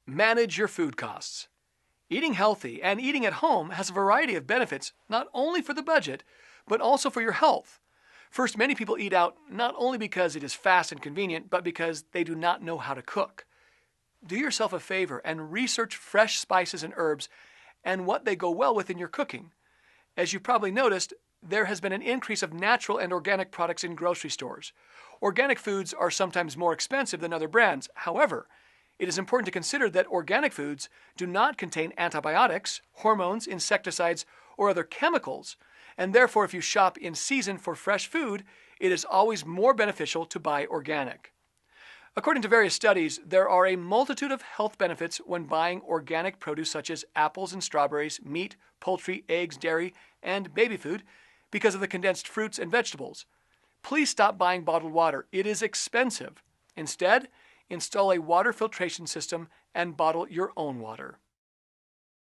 Manage your food costs. Eating healthy and eating at home has a variety of benefits, not only for the budget, but also for your health. First, many people eat out not only because it is fast and convenient, but because they do not know how to cook. Do yourself a favor and research fresh spices and herbs and what they go well with in your cooking. As you've probably noticed, there has been an increase of natural and organic products in grocery stores. Organic foods are sometimes more expensive than other brands. However, it is important to consider that organic foods do not contain antibiotics, hormones, insecticides, or other chemicals, and therefore if you shop in season for fresh food, it is always more beneficial to buy organic. According to various studies, there are a multitude of health benefits when buying organic produce such as apples and strawberries, meat, poultry, eggs, dairy, and baby food because of the condensed fruits and vegetables. Please stop buying bottled water. It is expensive. Instead, install a water filtration system and bottle your own water.